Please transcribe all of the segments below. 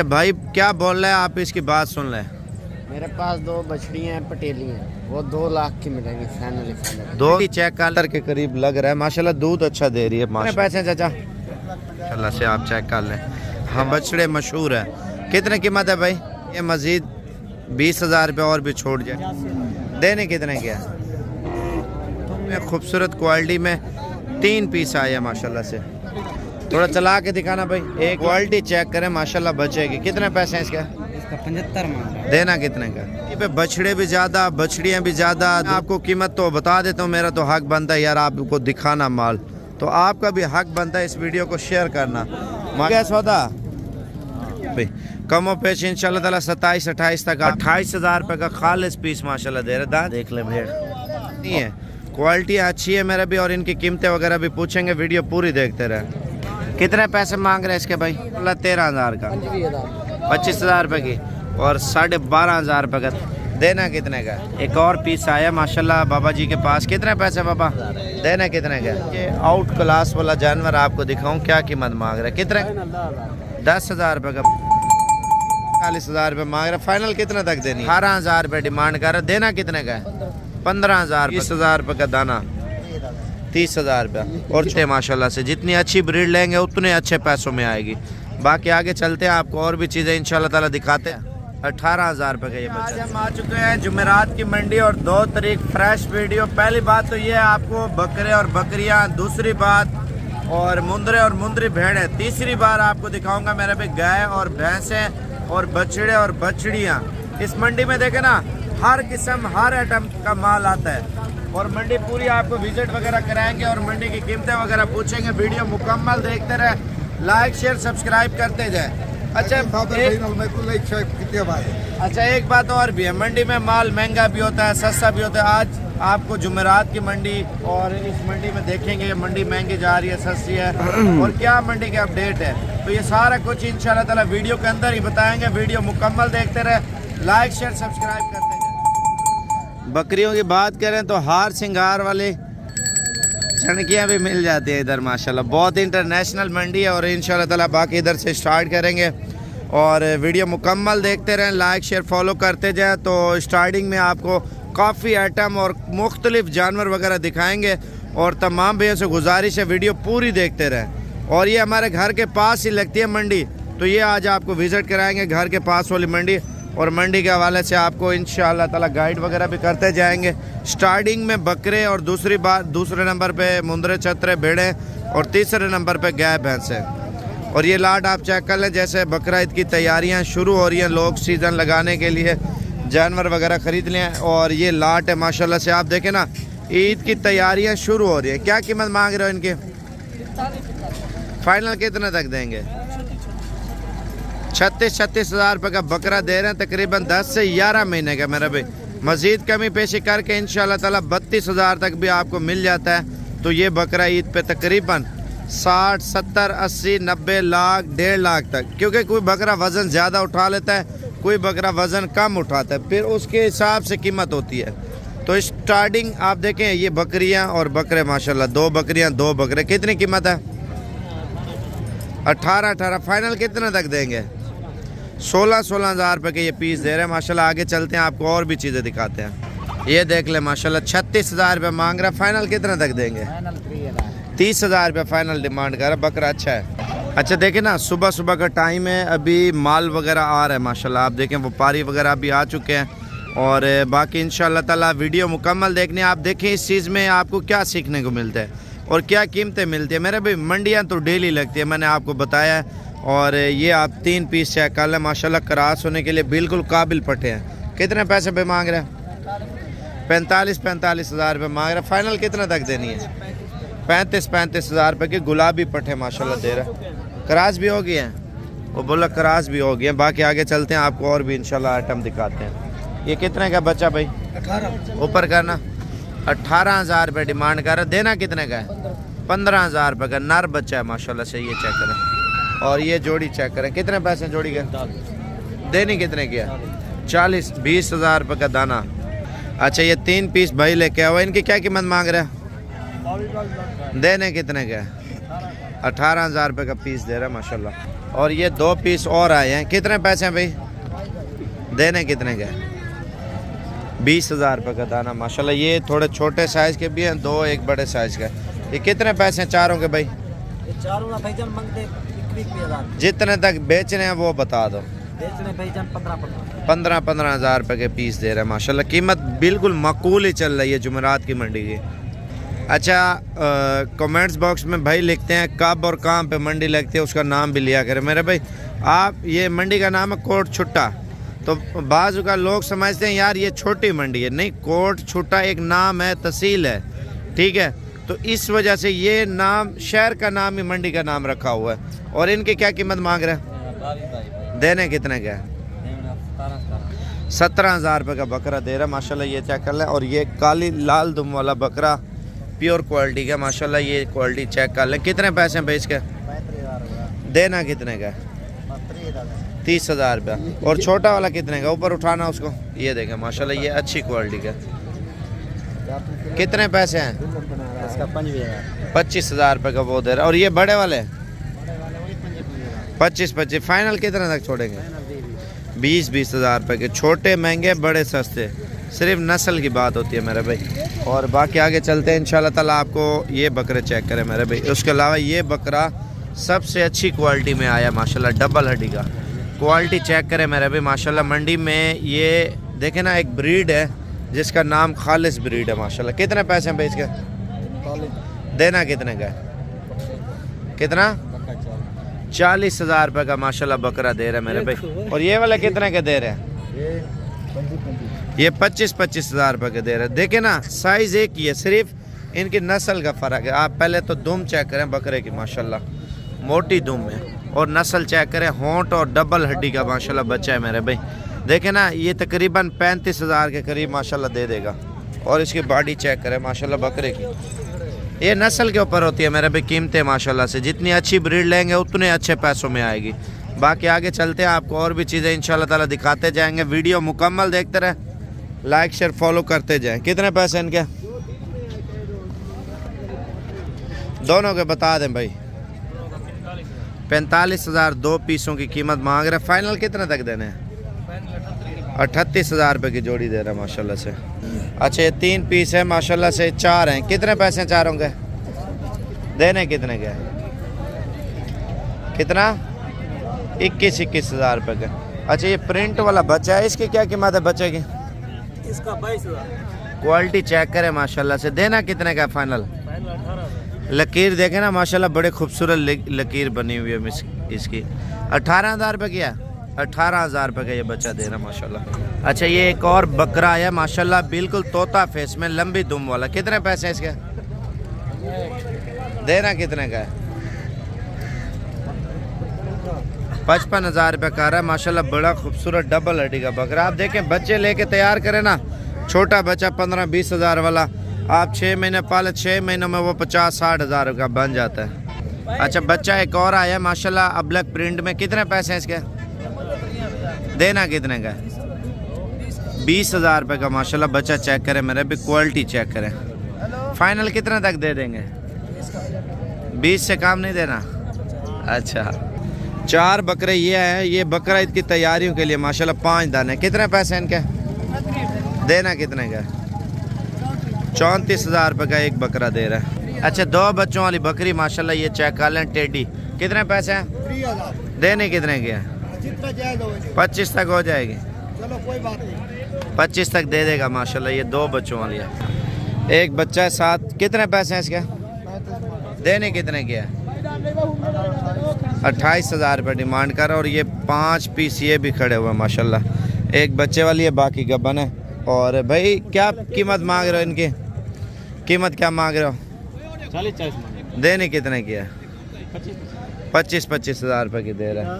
भाई क्या बोल रहे हैं आप, इसकी बात सुन लें। मेरे पास 2 बछड़ियाँ हैं, पटेली हैं, वो 2 लाख की मिलेंगी फाइनली। दो ही चेक कलर के करीब लग रहा है माशाल्लाह, दूध अच्छा दे रही है माशाल्लाह। पैसे चाचा माशाल्लाह से आप चेक कर लें। हाँ बछड़े मशहूर है। कितने कीमत है भाई? ये मजीद 20,000 रुपये और भी छोड़ जाए। देने कितने के? खूबसूरत क्वालिटी में 3 पीस आए हैं माशाल्लाह से। थोड़ा चला के दिखाना भाई, एक क्वालिटी चेक करें माशाल्लाह बचेगी। कितने पैसे हैं इसका? 75 मांग रहा है। देना कितने का? पे बछड़े भी ज़्यादा, बछड़ियाँ भी ज़्यादा। आपको कीमत तो बता देता हूँ, मेरा तो हक बनता है यार आपको दिखाना माल, तो आपका भी हक बनता है इस वीडियो को शेयर करना। क्या सौदा भाई? कमो पेश इंशाल्लाह ताला 27-28 तक 28,000 रुपये का खालिस पीस माशाल्लाह दे रहे। देख ले भेड़ नहीं है, क्वालिटी अच्छी है मेरा भी, और इनकी कीमतें वगैरह भी पूछेंगे, वीडियो पूरी देखते रहे। कितने पैसे मांग रहे हैं इसके भाई? 13,000 का, 25,000 रुपये की, और 12,500 रुपये का। देना कितने का? एक और पीस आया माशाल्लाह बाबा जी के पास। कितने पैसे बाबा? देना कितने का? ये आउट क्लास वाला जानवर आपको दिखाऊं, क्या कीमत मांग रहे हैं? कितने? 10,000 रुपये का, 40,000 रुपये मांग रहे। फाइनल कितने तक देनी? 18,000 रुपये डिमांड कर रहे। देना कितने का? 15,000, 20,000 रुपये का दाना, 30,000 रुपये। और माशाल्लाह से जितनी अच्छी ब्रीड लेंगे उतने अच्छे पैसों में आएगी। बाकी आगे चलते हैं, आपको और भी चीज़ें इंशाल्लाह ताला दिखाते हैं। 18,000 रुपये का ये बच्चा। आज हम आ चुके हैं जुमेरात की मंडी, और 2 तारीख फ्रेश वीडियो। पहली बात तो ये है आपको बकरे और बकरियां, दूसरी बात और मुंदरी भेड़ है, तीसरी बार आपको दिखाऊंगा मेरे पे गाय और भैंसें और बछड़े और बछड़ियाँ। इस मंडी में देखे ना, हर किस्म हर आइटम का माल आता है, और मंडी पूरी आपको विजिट वगैरह कराएंगे और मंडी की कीमतें वगैरह पूछेंगे। वीडियो मुकम्मल देखते रहे, लाइक शेयर सब्सक्राइब करते जाए। अच्छा एक बात और भी है, मंडी में माल महंगा भी होता है, सस्ता भी होता है। आज आपको जुमेरात की मंडी, और इस मंडी में देखेंगे मंडी महंगी जा रही है, सस्ती है, और क्या मंडी का अपडेट है, तो ये सारा कुछ इंशाल्लाह ताला वीडियो के अंदर ही बताएंगे। वीडियो मुकम्मल देखते रहे, लाइक शेयर सब्सक्राइब करते जाए। बकरियों की बात करें तो हार सिंगार वाले चणकियाँ भी मिल जाती है इधर माशाल्लाह। बहुत इंटरनेशनल मंडी है, और इंशाल्लाह ताला बाकी इधर से स्टार्ट करेंगे, और वीडियो मुकम्मल देखते रहें, लाइक शेयर फॉलो करते जाएं। तो स्टार्टिंग में आपको काफ़ी आइटम और मुख्तलिफ जानवर वगैरह दिखाएंगे, और तमाम भैया से गुजारिश है वीडियो पूरी देखते रहें। और ये हमारे घर के पास ही लगती है मंडी, तो ये आज आपको विज़िट कराएँगे घर के पास वाली मंडी, और मंडी के हवाले से आपको इंशाअल्लाह ताला गाइड वगैरह भी करते जाएंगे। स्टार्टिंग में बकरे, और दूसरे नंबर पे मुंदरे छतरे भेड़े, और तीसरे नंबर पे गाय भैंसे। और ये लाट आप चेक कर लें, जैसे बकरा ईद की तैयारियां शुरू हो रही हैं, लोग सीज़न लगाने के लिए जानवर वगैरह ख़रीद लें। और ये लाट है माशाल्लाह से, आप देखें ना, ईद की तैयारियां शुरू हो रही है। क्या कीमत मांग रहे हो इनकी? फाइनल कितने तक देंगे? 36,000 रुपये का बकरा दे रहे हैं, तकरीबन 10 से 11 महीने का मेरा भाई। मज़ीद कमी पेशी करके इंशाल्लाह ताला 32,000 तक भी आपको मिल जाता है। तो ये बकरा ईद पे तकरीबन 60, 70, 80, 90 लाख, 1.5 लाख तक, क्योंकि कोई बकरा वज़न ज़्यादा उठा लेता है, कोई बकरा वज़न कम उठाता है, फिर उसके हिसाब से कीमत होती है। तो स्टार्टिंग आप देखें, ये बकरियाँ और बकरे माशाल्लाह, 2 बकरियाँ 2 बकरे। कितनी कीमत है? 18,000। फाइनल कितने तक देंगे? 16,000 रुपये के ये पीस दे रहे हैं माशाल्लाह। आगे चलते हैं, आपको और भी चीज़ें दिखाते हैं। ये देख ले माशाल्लाह, 36,000 रुपये मांग रहा है। फाइनल कितने तक देंगे? 30,000 रुपये फाइनल डिमांड कर रहा है। बकरा अच्छा है। अच्छा देखें ना, सुबह सुबह का टाइम है, अभी माल वगैरह आ रहा है माशाल्लाह। आप देखें व्यापारी वगैरह अभी आ चुके हैं, और बाकी इंशाल्लाह ताला वीडियो मुकम्मल देखने। आप देखें इस चीज़ में आपको क्या सीखने को मिलता है और क्या कीमतें मिलती है। मेरे भाई मंडियाँ तो डेली लगती है, मैंने आपको बताया है। और ये आप 3 पीस चेक कर लें माशाल्लाह, क्रास होने के लिए बिल्कुल काबिल पट्टे हैं। कितने पैसे पे मांग रहे हैं? 45,000 रुपये मांग रहे हैं। फाइनल कितना तक देनी है? 35,000 रुपये की गुलाबी पट्टे माशाल्लाह दे रहे हैं। क्रास भी हो गई हैं, वो बोला क्रास भी हो गई हैं। बाकी आगे चलते हैं, आपको और भी इंशाल्लाह आइटम दिखाते हैं। ये कितने का बच्चा भाई? 18 ऊपर करना। 18,000 रुपये डिमांड कर रहा है। देना कितने का है? 15,000 रुपये का नर बच्चा है माशाल्लाह से। ये चेक करें, और ये जोड़ी चेक करें। कितने पैसे जोड़ी के? देनी कितने की है? 20,000 रुपये का दाना। अच्छा ये 3 पीस भाई लेके आओ, इनकी क्या कीमत मांग रहे हैं? देने कितने के? 18,000 रुपये का पीस दे रहा है माशाल्लाह। और ये 2 पीस और आए हैं। कितने पैसे हैं भाई? देने कितने के? 20,000 रुपये का दाना माशाल्लाह। ये थोड़े छोटे साइज़ के भी हैं, 2 एक बड़े साइज़ का। ये कितने पैसे हैं चारों के भाई? चारों ना भाईजान मांगते 21,000, जितने तक बेचने हैं वो बता दो। बेचने भाईजान 15 हज़ार रुपये के पीस दे रहे हैं माशाल्लाह। कीमत बिल्कुल माकूल ही चल रही है जुमेरात की मंडी की। अच्छा, कमेंट्स बॉक्स में भाई लिखते हैं कब और कहाँ पे मंडी लगती है, उसका नाम भी लिया करें मेरे भाई। आप ये मंडी का नाम है कोट छुट्टा। तो बाज़ का लोग समझते हैं यार ये छोटी मंडी है। नहीं, कोट छुट्टा एक नाम है, तहसील है, ठीक है। तो इस वजह से ये नाम, शहर का नाम ही मंडी का नाम रखा हुआ है। और इनकी क्या कीमत मांग रहे हैं? देने कितने का है? 17,000 रुपये का बकरा दे रहा है माशाल्लाह। ये चेक कर लें। और ये काली लाल दुम वाला बकरा प्योर क्वालिटी का माशाल्लाह। ये क्वालिटी चेक कर लें। कितने पैसे हैं भाई इसके? देना कितने का? 30,000 रुपया। और छोटा वाला कितने का? ऊपर उठाना उसको। ये देखें माशाल्लाह, ये अच्छी क्वालिटी का। कितने पैसे हैं? इसका 25,000 रुपये का वो दे रहा है। और ये बड़े वाले 25 फाइनल कितने तक छोड़ेंगे? 20,000 रुपये के। छोटे महंगे, बड़े सस्ते, सिर्फ नस्ल की बात होती है मेरे भाई। और बाकी आगे चलते हैं इंशाल्लाह ताला। आपको ये बकरे चेक करें मेरे भाई। उसके अलावा ये बकरा सबसे अच्छी क्वालिटी में आया माशाल्लाह, डबल हड्डी का। क्वालिटी चेक करें मेरे भाई माशाल्लाह। मंडी में ये देखें ना, एक ब्रीड है जिसका नाम खालिस ब्रीड है माशाल्लाह। कितने पैसे हैं भाई इसके? देना कितने का है? कितना? 40,000 रुपये का माशाल्लाह बकरा दे रहे हैं मेरे भाई। और ये वाला कितने के दे रहे हैं? ये 25,000 रुपये के दे रहे हैं। देखे ना, साइज़ एक ही है, सिर्फ इनकी नस्ल का फ़र्क है। आप पहले तो दुम चेक करें बकरे की माशाल्लाह, मोटी दुम है। और नस्ल चेक करें, होंठ और डबल हड्डी का माशाल्लाह बच्चा है मेरे भाई। देखे ना, ये तकरीबन 35,000 के करीब माशाल्लाह दे देगा। और इसकी बॉडी चेक करें माशाल्लाह बकरे की। ये नस्ल के ऊपर होती है मेरे भाई कीमतें माशाल्लाह से। जितनी अच्छी ब्रीड लेंगे उतने अच्छे पैसों में आएगी। बाकी आगे चलते हैं, आपको और भी चीज़ें इंशाल्लाह ताला दिखाते जाएंगे। वीडियो मुकम्मल देखते रहें, लाइक शेयर फॉलो करते जाएं। कितने पैसे इनके? दोनों के बता दें भाई। 45,000 2 पीसों की कीमत मांग रहे हैं। फाइनल कितने तक देने हैं? 38,000 रुपये की जोड़ी दे रहा है माशाल्लाह से। अच्छा, ये 3 पीस है माशाल्लाह से, 4 हैं। कितने पैसे हैं चारों के? देने कितने के? कितना? 21,000 रुपये का। अच्छा, ये प्रिंट वाला बच्चा है, इसकी क्या कीमत है बच्चे की? इसका 22,000। क्वालिटी चेक करें माशाल्लाह से। देना कितने का फाइनल? लकीर देखें ना माशाल्लाह, बड़े खूबसूरत लकीर बनी हुई है इसकी। 18,000 रुपये की है। 18,000 रुपये का ये बच्चा दे रहा है माशाल्लाह। अच्छा, ये एक और बकरा आया माशाल्लाह, बिल्कुल तोता फेस में, लंबी दुम वाला। कितने पैसे हैं इसके? देना कितने का है? 55,000 रुपये का रहा है माशाल्लाह। बड़ा खूबसूरत डबल हड्डी का बकरा। आप देखें, बच्चे लेके तैयार करें ना, छोटा बच्चा 15-20 हज़ार वाला, आप 6 महीने पाले, 6 महीनों में वो 50-60 हज़ार का बन जाता है। अच्छा, बच्चा एक और आया माशाल्लाह अबलक प्रिंट में। कितने पैसे हैं इसके? देना कितने का? 20,000 रुपये का माशाल्लाह बच्चा। चेक करें मेरे भी, क्वालिटी चेक करें। फाइनल कितने तक दे देंगे? 20 से काम नहीं देना? अच्छा, 4 बकरे ये हैं। ये बकरा ईद की तैयारियों के लिए माशाल्लाह 5 दाने। कितने पैसे हैं इनके? देना कितने का? 34,000 रुपये का एक बकरा दे रहा है। अच्छा, 2 बच्चों वाली बकरी माशाल्लाह, ये चेक कर लें, टेडी। कितने पैसे हैं? देने कितने के हैं? 25 तक हो जाएगी। चलो कोई बात नहीं, 25 तक दे देगा माशाल्लाह। ये 2 बच्चों वाली है, एक बच्चा है साथ। कितने पैसे हैं इसके? देने कितने के हैं? 28,000 रुपये डिमांड कर। और ये 5 पीस ये भी खड़े हुए माशाल्लाह। एक बच्चे वाली है, बाकी गब्बन है। और भाई क्या कीमत मांग रहे हो इनकी? कीमत क्या मांग रहे हो? 40-40 देने कितने की है? 25 हज़ार रुपये की दे रहा है।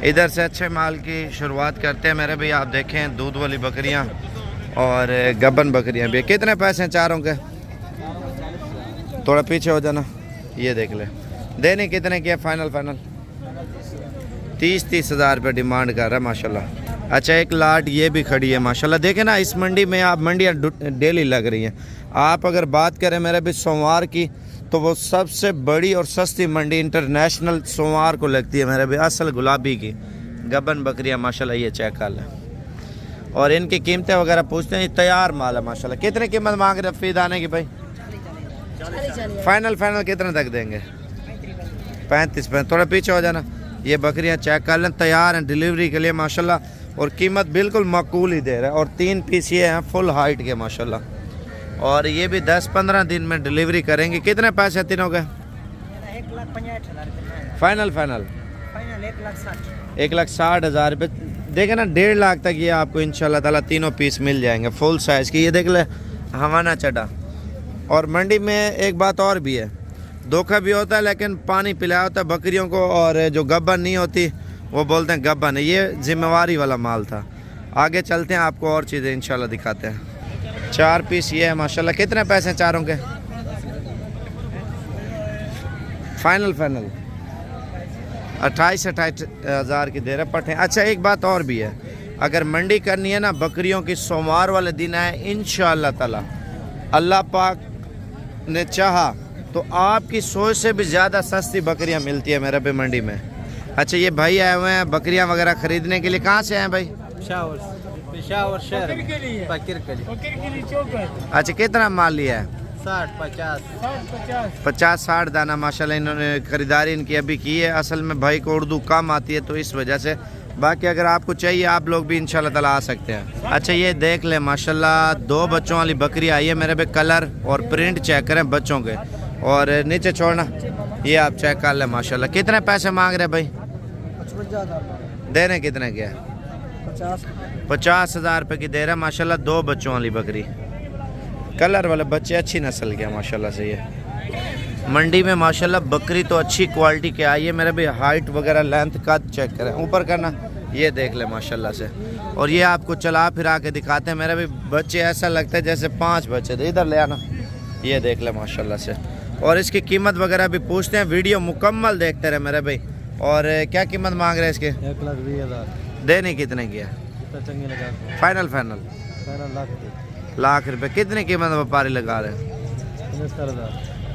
इधर से अच्छे माल की शुरुआत करते हैं मेरे भाई। आप देखें, दूध वाली बकरियां और गब्बन बकरियां भी। कितने पैसे हैं चारों के? थोड़ा पीछे हो जाना, ये देख ले। देने कितने की है फाइनल? 30 हज़ार रुपये डिमांड कर रहा है माशाल्लाह। अच्छा, एक लाट ये भी खड़ी है माशाल्लाह। देखें ना, इस मंडी में आप, मंडियाँ डेली लग रही हैं। आप अगर बात करें मेरे भी सोमवार की, तो वो सबसे बड़ी और सस्ती मंडी इंटरनेशनल सोमवार को लगती है मेरे भाई। असल गुलाबी की गबन बकरियां माशाल्लाह, ये चेक कर लें। और इनकी कीमतें वगैरह पूछते हैं, ये तैयार माल है माशाल्लाह। कितने कीमत मांग रहे फीद आने की भाई? फाइनल कितने तक देंगे? 35। थोड़ा पीछे हो जाना। ये बकरियां चेक कर लें, तैयार हैं डिलीवरी के लिए माशाल्लाह, और कीमत बिल्कुल माकूल ही दे रहा है। और 3 पीस ये हैं फुल हाइट के माशाल्लाह, और ये भी 10-15 दिन में डिलीवरी करेंगे। कितने पैसे तीनों के? 1,65,000 फाइनल 1,60,000 रुपये। देखे ना, 1.5 लाख तक ये आपको इंशाल्लाह ताला तीनों पीस मिल जाएंगे फुल साइज़ की। ये देख ले, हवाना चढ़ा। और मंडी में एक बात और भी है, धोखा भी होता है, लेकिन पानी पिलाया होता है बकरियों को, और जो गब्बन नहीं होती वो बोलते हैं गब्बन है। ये जिम्मेवारी वाला माल था। आगे चलते हैं, आपको और चीज़ें इंशाल्लाह दिखाते हैं। 4 पीस ये है माशाल्लाह। कितने पैसे चारों के? फाइनल 28,000 की दे रहे पट्टे। अच्छा, एक बात और भी है, अगर मंडी करनी है ना बकरियों की, सोमवार वाले दिन है इंशाअल्लाह ताला, अल्लाह पाक ने चाहा तो आपकी सोच से भी ज़्यादा सस्ती बकरियां मिलती है मेरे पे मंडी में। अच्छा, ये भाई आए हुए हैं बकरियां वगैरह ख़रीदने के लिए। कहाँ से आए भाई? पेशावर शहर फकीर कली। अच्छा, कितना माल लिया है? 50-60 दाना माशाल्लाह। इन्होंने ख़रीदारी इनकी अभी की है। असल में भाई को उर्दू कम आती है तो इस वजह से। बाकी अगर आपको चाहिए आप लोग भी इंशाल्लाह ताला आ सकते हैं। अच्छा, ये देख ले माशाल्लाह, 2 बच्चों वाली बकरी आई है मेरे पे। कलर और प्रिंट चेक करें बच्चों के, और नीचे छोड़ना, ये आप चेक कर लें माशाल्लाह। कितने पैसे मांग रहे भाई? 55,000 देने कितने के? 50,000 रुपये की दे रहा है माशाल्लाह। 2 बच्चों वाली बकरी, कलर वाले बच्चे, अच्छी नस्ल के माशाल्लाह से। ये मंडी में माशाल्लाह बकरी तो अच्छी क्वालिटी के आई है मेरे भाई। हाइट वगैरह लेंथ कद चेक करें, ऊपर करना, ये देख ले माशाल्लाह से। और ये आपको चला फिरा के दिखाते हैं मेरे भाई। बच्चे ऐसा लगता है जैसे 5 बच्चे थे। इधर ले आना, ये देख ले माशाल्लाह से। और इसकी कीमत वगैरह भी पूछते हैं, वीडियो मुकम्मल देखते रहे मेरे भाई। और क्या कीमत मांग रहे हैं इसके? 1,20,000 देने कितने की है? फाइनल लाख रुपए। कितने कीमत व्यापारी लगा रहे हैं?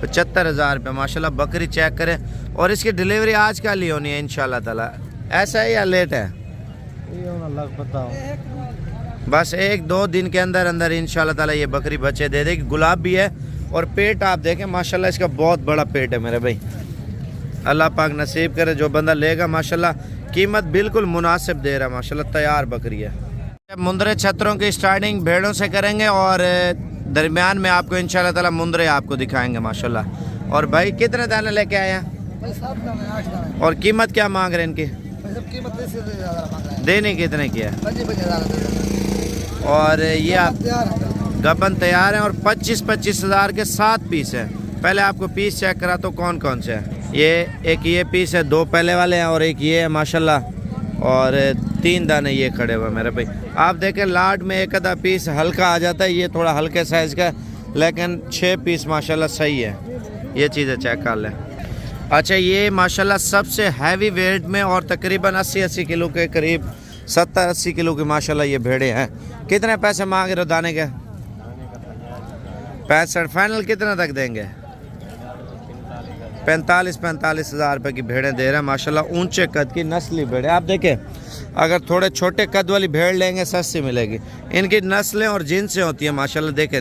75,000 रुपये माशाल्लाह। बकरी चेक करें। और इसकी डिलीवरी आज का ली होनी है इंशाल्लाह ताला। ऐसा है या लेट है? बस 1-2 दिन के अंदर अंदर इंशाल्लाह ताला ये बकरी बच्चे दे देगी। गुलाब भी है, और पेट आप देखें माशाल्लाह, इसका बहुत बड़ा पेट है मेरे भाई। अल्लाह पाक नसीब करे जो बंदा लेगा माशाल्लाह। कीमत बिल्कुल मुनासिब दे रहा है माशाल्लाह। तैयार बकरी है। मुंदरे छतरों की स्टार्टिंग भेड़ों से करेंगे, और दरमियान में आपको इंशाल्लाह ताला मुंदरे आपको दिखाएंगे माशाल्लाह। और भाई कितने दाने लेके आए हैं? और कीमत क्या मांग रहे हैं इनकी? देने कितने की है? और ये आप गबन तैयार हैं, और 25,000 के 7 पीस हैं। पहले आपको पीस चेक करा तो कौन कौन से हैं? एक ये पीस है, 2 पहले वाले हैं, और एक ये है माशाल्लाह। और 3 दाने ये खड़े हुए मेरे भाई। आप देखें लाट में एक आधा पीस हल्का आ जाता है, ये थोड़ा हल्के साइज़ का, लेकिन 6 पीस माशाल्लाह सही है। ये चीज़ें चेक कर लें। अच्छा, ये माशाल्लाह सबसे हैवी वेट में, और तकरीबन 80 किलो के करीब, 70-80 किलो की माशाल्लाह ये भेड़े हैं। कितने पैसे मांग रहे हो दाने के? 65। फाइनल कितने तक देंगे? 45,000 रुपये की भेड़ें दे रहे हैं माशाल्लाह। ऊंचे कद की नस्ली भेड़ें। आप देखें, अगर थोड़े छोटे कद वाली भेड़ लेंगे सस्ती मिलेगी। इनकी नस्लें और जिनसें होती हैं माशाल्लाह। देखें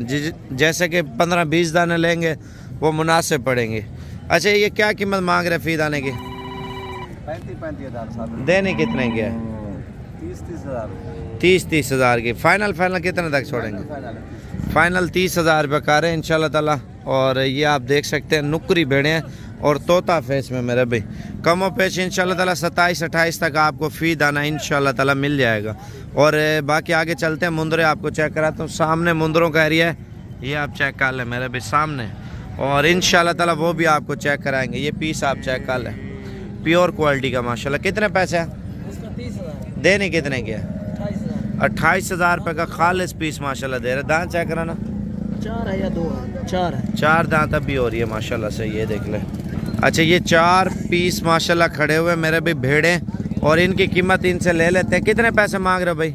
जैसे कि 15-20 दाने लेंगे वो मुनासिब पड़ेंगे। अच्छा, ये क्या कीमत मांग रहे फी दाने की? 35,000 देने कितने की है? 30,000 की। फाइनल कितने तक छोड़ेंगे? फाइनल 30,000 रुपये का रहे हैं इंशाल्लाह ताला। और ये आप देख सकते हैं नुकरी भेड़े हैं, और तोता फेस में मेरे भाई। कमो पेश इंशाल्लाह ताला 27-28 तक आपको फ़ी दाना इंशाल्लाह ताला मिल जाएगा। और बाकी आगे चलते हैं, मुंदरे आपको चेक कराता हूँ। सामने मुंदरों का एरिया है, ये आप चेक कर लें मेरे भाई सामने। और इंशाल्लाह ताला वो भी आपको चेक कराएंगे। ये पीस आप चेक कर लें, प्योर क्वालिटी का माशाल्लाह। कितने पैसे हैं? देने कितने के? 28,000 रुपये का खालिस पीस माशाल्लाह दे रहे। दांत चेक कराना। 4 है या 2 है? 4 है। 4 दांत अभी हो रही है माशाल्लाह से, ये देख ले। अच्छा, ये 4 पीस माशाल्लाह खड़े हुए मेरे भाई भेड़े, और इनकी कीमत इनसे ले लेते हैं। कितने पैसे मांग रहे हो भाई?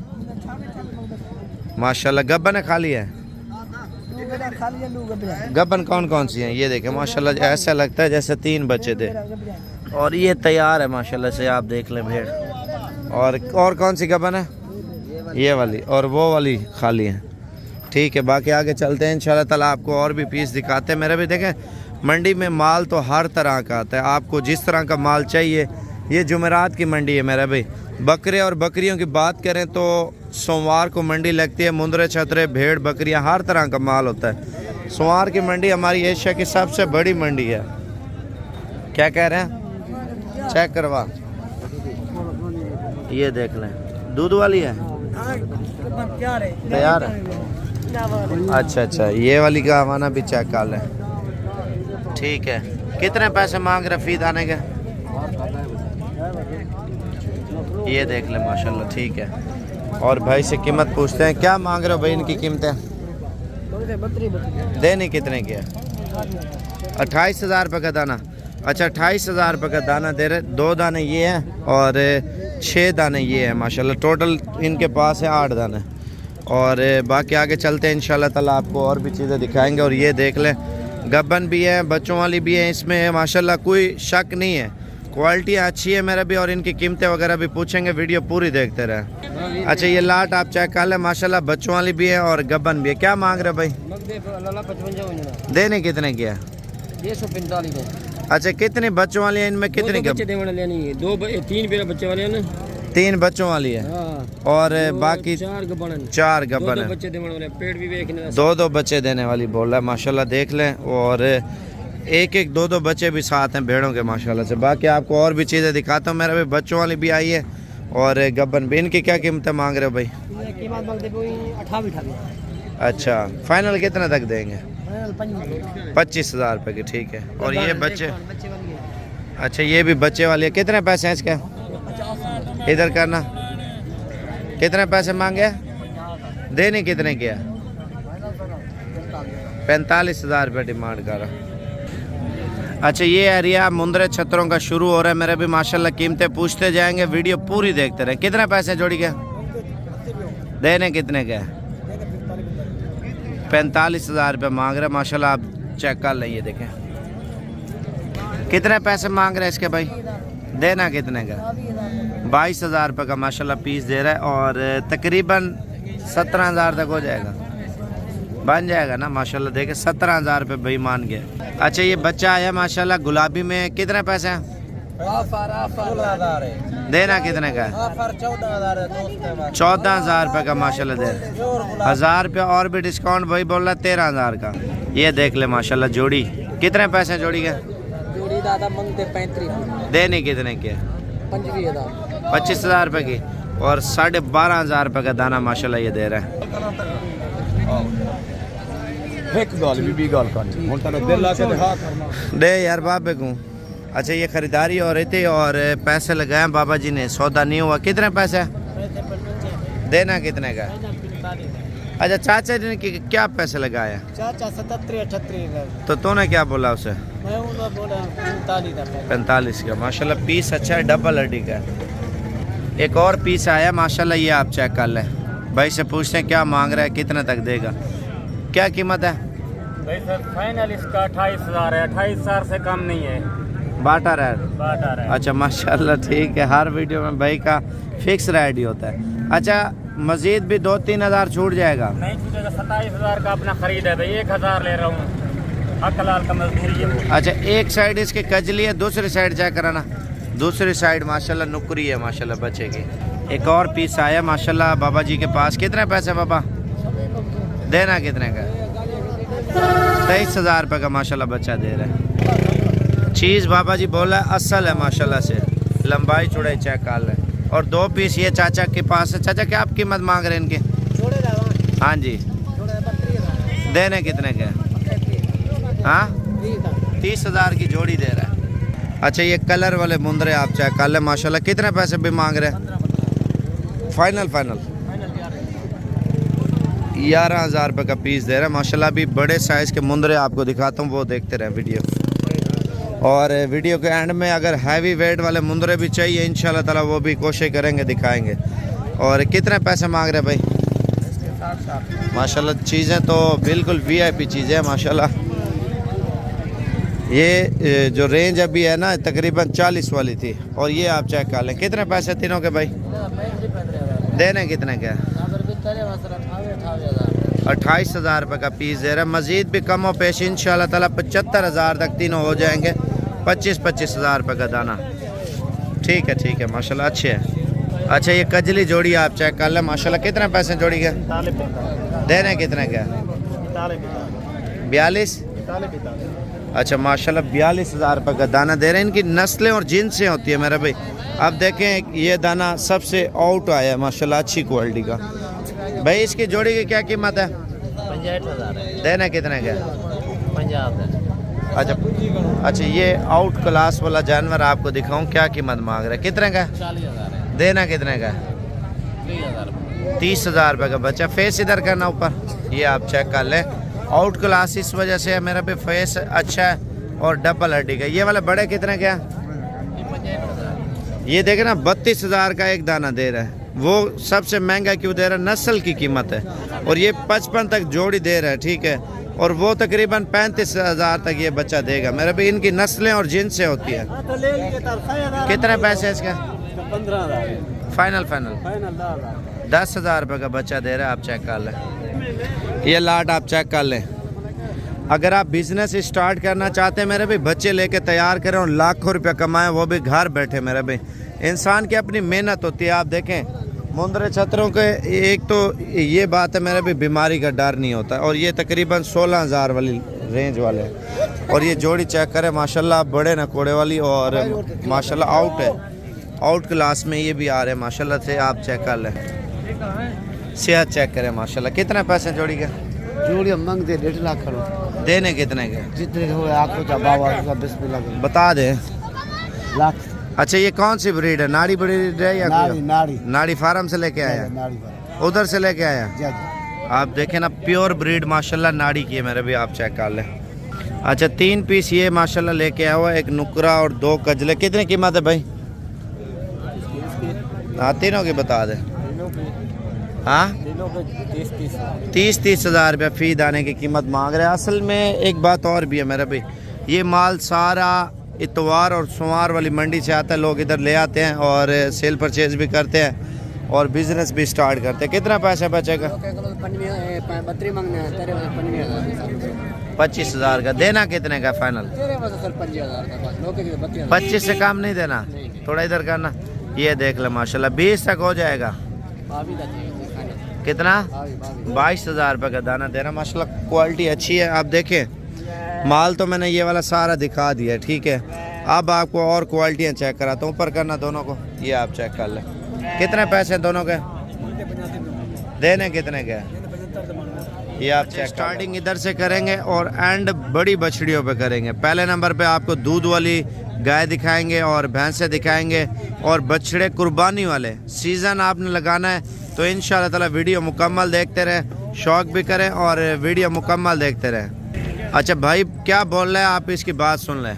माशाल्लाह। गब्बन खाली है? गबन कौन कौन सी हैं ये देखें माशाल्लाह, ऐसा लगता है जैसे 3 बच्चे थे। और ये तैयार है माशाल्लाह से, आप देख लें भेड़। और कौन सी गबन है? ये वाली और वो वाली खाली है। ठीक है, बाकी आगे चलते हैं इंशाल्लाह ताला, आपको और भी पीस दिखाते हैं। मेरे भी देखें मंडी में माल तो हर तरह का आता है, आपको जिस तरह का माल चाहिए। ये जुमेरात की मंडी है मेरा भाई। बकरे और बकरियों की बात करें तो सोमवार को मंडी लगती है, मुंदरे छतरे भेड़ बकरियां हर तरह का माल होता है। सोमवार की मंडी हमारी एशिया की सबसे बड़ी मंडी है। क्या कह रहे हैं? चेक करवा, ये देख लें, दूध वाली है, तैयार है। अच्छा, ये वाली का हमारा भी चेक कर लें। ठीक है, कितने पैसे मांग रहे फीद आने के? ये देख ले माशाल्लाह। ठीक है, और भाई से कीमत पूछते हैं, क्या मांग रहे हो भाई इनकी कीमतें? देने कितने की है? 28,000 रुपये का दाना। अच्छा, 28,000 रुपये का दाना दे रहे। 2 दाने ये हैं और 6 दाने ये हैं माशाल्लाह। टोटल इनके पास है 8 दाने। और बाकी आगे चलते हैं इंशाल्लाह ताला, आपको और भी चीज़ें दिखाएंगे। और ये देख लें, गब्बन भी है, बच्चों वाली भी है, इसमें माशाल्लाह कोई शक नहीं है, क्वालिटी अच्छी है मेरा भी। और इनकी कीमतें वगैरह भी पूछेंगे, वीडियो पूरी देखते रहे। अच्छा, ये लाट आप चेक कर लें माशाल्लाह, बच्चों वाली भी है और गब्बन भी है। क्या मांग रहे भाई? देने कितने की है? 145। अच्छा, कितनी बच्चों वाली है? इनमें कितनी? 3 बच्चों वाली है और बाकी 4 गब्बन है। 2 बच्चे देने वाली बोल रहा है माशाल्लाह, देख लें। और 1 2 बच्चे भी साथ हैं भेड़ों के माशाल्लाह से। बाकी आपको और भी चीज़ें दिखाता हूँ। मेरा भी बच्चों वाली भी आई है और गब्बन भी। इनकी क्या कीमतें मांग रहे हो भाई? अच्छा, फाइनल कितने तक देंगे? 25,000 रुपये की। ठीक है, और ये बच्चे? अच्छा, ये भी बच्चे वाली है। कितने पैसे हैं इसके? इधर करना, कितने पैसे मांगे? देने कितने किया? 45,000 रुपये डिमांड कर रहा। अच्छा, ये एरिया मुंदरे छतरों का शुरू हो रहा है मेरे भी माशाल्लाह। कीमतें पूछते जाएंगे, वीडियो पूरी देखते रहे। कितने पैसे जोड़ी के? देने कितने के? 45,000 रुपये मांग रहे माशाल्लाह। आप चेक कर लें, ये देखें कितने पैसे मांग रहे हैं इसके भाई? देना कितने का? 22,000 रुपये का माशाल्लाह पीस दे रहा है। और तकरीबन 17,000 तक हो जाएगा, बन जाएगा ना माशाल्लाह। देखे 17,000 रुपये भाई मान गए। अच्छा, ये बच्चा आया माशाल्लाह गुलाबी में, कितने पैसे हैं? 14,000 है। देना कितने का? 14,000 रुपये का माशाल्लाह दे रहा। 1,000 रुपये और भी डिस्काउंट भाई बोल रहा है, 13,000 का। ये देख ले माशाल्लाह जोड़ी। कितने पैसे जोड़ी के? जोड़ी दादा मंगते 35। देने कितने के? 25,000 रुपये की। और 12,500 रुपये का दाना माशाल्लाह ये दे रहा है। दे यार बाबे को। अच्छा, ये खरीदारी हो रही थी और पैसे लगाए बाबा जी ने, सौदा नहीं हुआ। कितने पैसे? देना कितने का? अच्छा, चाचा जी ने क्या पैसे लगाया? चाचा 77-78। तो तूने क्या बोला उसे? मैं बोला 45 का माशाल्लाह। पीस अच्छा है, डबल हड्डी का। एक और पीस आया माशाल्लाह, ये आप चेक कर लें। भाई से पूछते हैं क्या मांग रहा है, कितने तक देगा, क्या कीमत है? भाई सर फाइनल इसका 28,000 है, 28,000 से कम नहीं है। बाटा रेट? अच्छा माशाल्लाह, ठीक है। हर वीडियो में भाई का फिक्स रेट ही होता है। अच्छा, मजीद भी 2-3 हज़ार छूट जाएगा? नहीं छूटेगा, 27,000 का अपना खरीद है भाई, 1,000 ले रहा हूँ। हकलाल का मजदूरी है वो। अच्छा, एक साइड इसके कजली है, दूसरी साइड चेक कराना। दूसरी साइड माशाल्लाह नुकरी है माशाल्लाह बच्चे की। एक और पीस आया माशाल्लाह बाबा जी के पास। कितने पैसे बाबा? देना कितने का? 23,000 रुपये का माशाल्लाह बच्चा दे रहा है। चीज़ बाबा जी बोला असल है माशाल्लाह से, लंबाई चौड़ाई चेक कर लें। और 2 पीस ये चाचा के पास है। चाचा क्या आप कीमत मांग रहे हैं इनके? हाँ जी, देने कितने के? हाँ, 30,000 की जोड़ी दे रहा है। अच्छा, ये कलर वाले मुंदरे आप चेक कर लें माशाल्लाह। कितने पैसे भी मांग रहे हैं? फाइनल 11,000 रुपये का पीस दे रहा है माशाल्लाह। अभी बड़े साइज़ के मुंदरे आपको दिखाता हूँ, वो देखते रहें वीडियो। और वीडियो के एंड में अगर हैवी वेट वाले मुंदरे भी चाहिए इंशाल्लाह ताला वो भी कोशिश करेंगे, दिखाएंगे। और कितने पैसे मांग रहे हैं भाई? माशाल्लाह चीज़ें तो बिल्कुल वीआईपी चीज़ें हैं माशाल्लाह। ये जो रेंज अभी है ना तकरीबन 40 वाली थी, और ये आप चेक कर लें। कितने पैसे तीनों के भाई देने? कितने के? 28,000 रुपये का पीस दे रहा है। मज़ीद भी कम हो पेश इंशाल्लाह ताला 75,000 तक तीनों हो जाएंगे। 25,000 रुपये का दाना। ठीक है माशाल्लाह अच्छे है। अच्छा ये कजली जोड़ी आप चेक कर लें माशाल्लाह। कितने पैसे जोड़ी के देने? कितने के? 42। अच्छा माशाल्लाह 42,000 रुपये का दाना दे रहे हैं। इनकी नस्लें और जिनसें होती है मेरा भाई। अब देखें ये दाना सबसे आउट आया है माशाल्लाह, अच्छी क्वालिटी का। भाई इसकी जोड़ी की क्या कीमत है? 65,000 देना कितने का? 50,000। अच्छा ये आउट क्लास वाला जानवर आपको दिखाऊं, क्या कीमत मांग रहा है? कितने का? 40,000। देना कितने का? 30,000। 30,000 रुपये का। बच्चा फेस इधर करना ऊपर, ये आप चेक कर लें। आउट क्लास इस वजह से है मेरा भी, फेस अच्छा है और डबल हड्डी का। ये वाला बड़े कितने का? ये देखे ना 32,000 का एक दाना दे रहा है। वो सबसे महंगा क्यों दे रहा है? नस्ल की कीमत है। और ये 55 तक जोड़ी दे रहा है, ठीक है। और वो तकरीबन 35,000 तक ये बच्चा देगा मेरा भी। इनकी नस्लें और जिनसें होती है। कितने पैसे इसका? 15,000 फाइनल 10,000 रुपये का बच्चा दे रहा है, आप चेक कर लें। ये लाट आप चेक कर लें। अगर आप बिजनेस स्टार्ट करना चाहते हैं मेरे भाई, बच्चे लेके तैयार करें और लाखों रुपया कमाएं, वो भी घर बैठे मेरे भाई। इंसान की अपनी मेहनत होती है। आप देखें मुंदरे छतरों के, एक तो ये बात है मेरे भी, बीमारी का डर नहीं होता। और ये तकरीबन 16,000 वाली रेंज वाले हैं। और ये जोड़ी चेक करें माशाल्लाह, बड़े नकोड़े वाली और माशाल्लाह आउट है, आउट क्लास में ये भी आ रहे हैं माशाल्लाह से। आप चेक कर लें, सेहत चेक करें माशाल्लाह। कितने पैसे जोड़ी के? जोड़ी हम मांगते 1.5 लाख करो। देने कितने के? जितने हो आपको जा बाबा का 20 बता दें। लाख। अच्छा ये कौन सी ब्रीड है? नाड़ी ब्रीड है या नाड़ी नाड़ी नाड़ी फार्म से लेके आया? नाड़ी उधर से लेके आया? जी। आप देखें ना, प्योर ब्रीड माशाल्लाह नाड़ी की है मेरे भी, आप चेक कर लें। अच्छा 3 पीस ये माशाल्लाह लेके आया हुआ, एक नुकरा और 2 कजले। कितनी कीमत है भाई? हाँ तीनों की बता दें। हाँ 30,000 रुपया फी दाने की कीमत मांग रहे हैं। असल में एक बात और भी है मेरा भाई, ये माल सारा इतवार और सोमवार वाली मंडी से आता है। लोग इधर ले आते हैं और सेल परचेज भी करते हैं और बिजनेस भी स्टार्ट करते हैं। कितना पैसा बचेगा? 25,000 का। देना कितने का फाइनल? 25 से कम नहीं देना, थोड़ा इधर करना। ये देख ले माशाल्लाह 20 तक हो जाएगा। कितना? 22,000 रुपये का दाना देना माशाल्लाह। क्वालिटी अच्छी है। आप देखें माल तो मैंने ये वाला सारा दिखा दिया, ठीक है। अब आपको और क्वालिटियाँ चेक कराता हूँ, ऊपर करना दोनों को। ये आप चेक कर लें। कितने पैसे दोनों के? देने कितने के? ये आप चेक। स्टार्टिंग इधर से करेंगे और एंड बड़ी बछड़ियों पे करेंगे। पहले नंबर पे आपको दूध वाली गाय दिखाएंगे और भैंसें दिखाएंगे और बछड़े कुर्बानी वाले। सीज़न आपने लगाना है तो इंशाल्लाह ताला वीडियो मुकम्मल देखते रहें, शौक भी करें और वीडियो मुकम्मल देखते रहें। अच्छा भाई क्या बोल रहे हैं आप, इसकी बात सुन लें।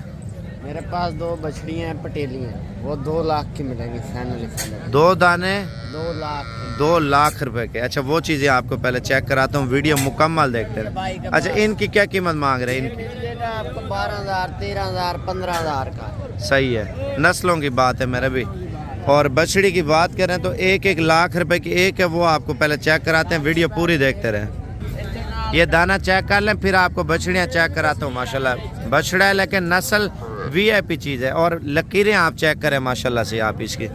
मेरे पास 2 बछड़ियाँ हैं पटेली हैं, वो 2 लाख की मिलेंगी फाइनल। 2 दाने 2 लाख रुपए के। अच्छा वो चीज़ें आपको पहले चेक कराता हूँ, वीडियो मुकम्मल देखते रहें। अच्छा इनकी क्या कीमत मांग रहे हैं? इनकी आपको 12,000 13,000 15,000 का। सही है, नस्लों की बात है मेरे भी। और बछड़ी की बात करें तो 1-1 लाख रुपए की एक है, वो आपको पहले चेक कराते हैं। वीडियो पूरी देखते रहें। ये दाना चेक कर लें, फिर आपको बछड़ियाँ चेक कराता हूँ। माशाल्लाह बछड़ा है लेकिन नस्ल वीआईपी चीज़ है। और लकीरें आप चेक करें माशाल्लाह से। आप इसकी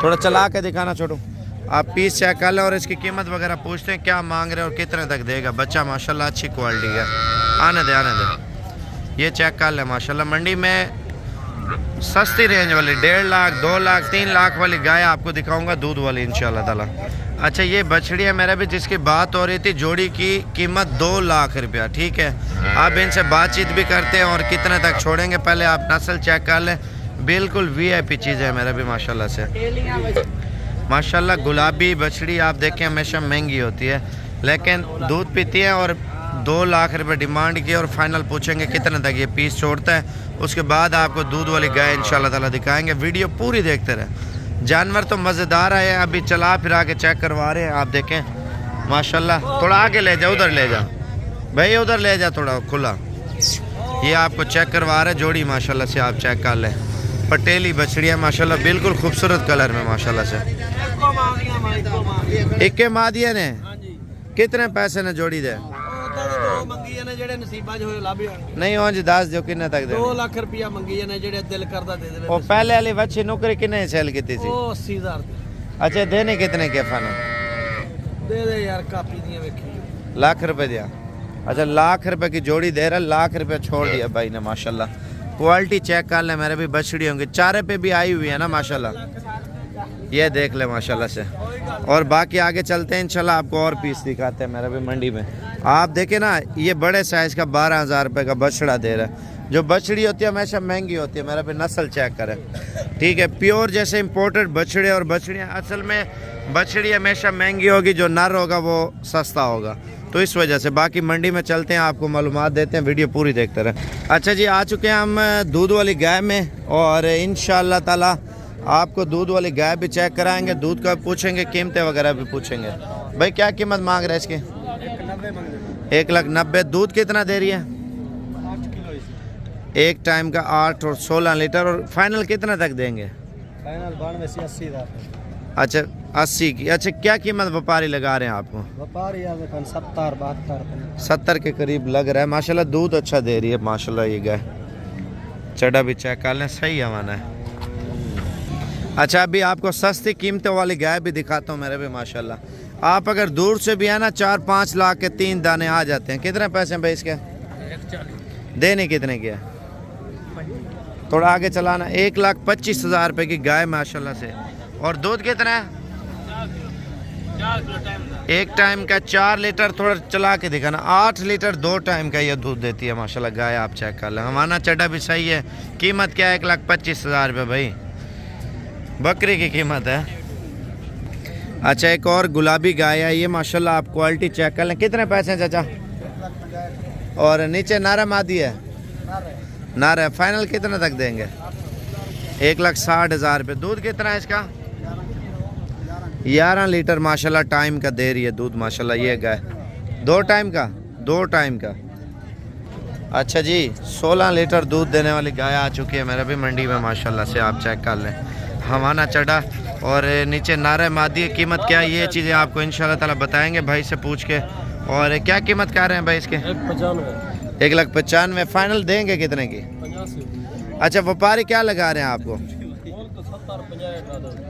थोड़ा चला के दिखाना छोटू। आप पीस चेक कर लें और इसकी कीमत वगैरह पूछते हैं क्या मांग रहे हैं और कितने तक देगा। बच्चा माशाल्लाह अच्छी क्वालिटी का। आने दे। ये चेक कर लें माशाल्लाह। मंडी में सस्ती रेंज वाली 1.5 लाख 2 लाख 3 लाख वाली गाय आपको दिखाऊंगा, दूध वाली इंशाल्लाह ताला। अच्छा ये बछड़ी है मेरा भी, जिसकी बात हो रही थी, जोड़ी की कीमत 2 लाख रुपया, ठीक है। आप इनसे बातचीत भी करते हैं और कितने तक छोड़ेंगे। पहले आप नस्ल चेक कर लें, बिल्कुल वीआईपी चीज़ है मेरा भी माशाल्लाह से। माशाल्लाह गुलाबी बछड़ी आप देखें हमेशा महंगी होती है, लेकिन दूध पीती है। और 2 लाख रुपए डिमांड की और फाइनल पूछेंगे कितने तक ये पीस छोड़ता है। उसके बाद आपको दूध वाली गाय इंशाल्लाह ताला दिखाएंगे। वीडियो पूरी देखते रहे। जानवर तो मज़ेदार है, अभी चला फिरा के चेक करवा रहे हैं। आप देखें माशाल्लाह। थोड़ा आगे ले जा, उधर ले जा भाई, उधर ले जा थोड़ा खुला। ये आपको चेक करवा रहे जोड़ी माशाल्लाह से, आप चेक कर लें। पटेली बछड़ियाँ माशाल्लाह बिल्कुल खूबसूरत कलर में माशाल्लाह से। इक्के मादिया ने कितने पैसे ने जोड़ी दे? नहीं हो जी दस जो किन्ने तक दे? 2 लाख रुपया मंगी ने, जेड़े दिल करदा दे दे। वो पहले वाली बच्ची नुकरी किन्ने सेल की थी? 80,000 अच्छा देने कितने के फन? दे दे यार, कापी दिया वेखी। लाख रुपए दिया? अच्छा लाख रुपए की जोड़ी दे रहा, लाख रुपए छोड़ दिया भाई ने माशाल्लाह। क्वालिटी चेक कर ले मेरे भी, बछड़ी होंगी चारे पे भी आई हुई है ना माशाल्लाह, ये देख ले माशाल्लाह से। और बाकी आगे चलते हैं इंशाल्लाह, आपको और पीस दिखाते हैं मेरे भी मंडी में। आप देखें ना, ये बड़े साइज़ का 12,000 रुपये का बछड़ा दे रहा है। जो बछड़ी होती है हमेशा महंगी होती है, मेरा भी नस्ल चेक करें, ठीक है। प्योर जैसे इंपोर्टेड बछड़े और बछड़ियाँ, असल में बछड़ी हमेशा महंगी होगी, जो नर होगा वो सस्ता होगा, तो इस वजह से। बाकी मंडी में चलते हैं, आपको मालूमात देते हैं, वीडियो पूरी देखते रहें। अच्छा जी, आ चुके हैं हम दूध वाली गाय में, और इंशाअल्लाह ताला आपको दूध वाली गाय भी चेक कराएंगे, दूध का पूछेंगे, कीमतें वगैरह भी पूछेंगे। भाई क्या कीमत मांग रहे हैं इसकी? 1,90,000। दूध कितना दे रही है? 1 टाइम का 8 और 16 लीटर। और फाइनल कितना तक देंगे? फाइनल 92 से 80,000। अच्छा 80 की। अच्छा क्या कीमत व्यापारी लगा रहे हैं आपको? व्यापारी यार 70 72 70 के करीब लग रहा है माशाल्लाह। दूध अच्छा दे रही है माशाल्लाह ये गाय। चढ़ा भी चेक कर लें, सही हवाना है। अच्छा अभी आपको सस्ती कीमतों वाली गाय भी दिखाता हूँ मेरे भी माशाल्लाह। आप अगर दूर से भी है ना, 4-5 लाख के 3 दाने आ जाते हैं। कितने पैसे हैं भाई इसके? देने कितने के? थोड़ा आगे चलाना। 1,25,000 रुपये की गाय माशाल्लाह से। और दूध कितना है? 1 टाइम का 4 लीटर। थोड़ा चला के दिखाना। 8 लीटर 2 टाइम का ये दूध देती है माशाल्लाह गाय, आप चेक कर लें। हमारा चड्डा भी सही है। कीमत क्या है? 1,25,000 रुपये भाई, बकरी की कीमत है। अच्छा एक और गुलाबी गाय है ये माशाल्लाह, आप क्वालिटी चेक कर लें। कितने पैसे हैं चाचा? और नीचे नारा मादी है? नारा है। फाइनल कितने तक देंगे? 1,60,000 रुपये। दूध कितना है इसका? 11 लीटर माशाल्लाह टाइम का दे रही है दूध माशाल्लाह ये गाय। 2 टाइम का? 2 टाइम का। अच्छा जी, 16 लीटर दूध देने वाली गाय आ चुकी है मेरे भी मंडी में माशाल्लाह से, आप चेक कर लें। हवाना चढ़ा और नीचे नारा मादी। कीमत क्या है ये चीज़ें आपको इंशाल्लाह ताला बताएंगे भाई से पूछ के। और क्या कीमत कह रहे हैं भाई इसके? 1,95,000। फाइनल देंगे कितने की? 85। अच्छा व्यापारी क्या लगा रहे हैं आपको?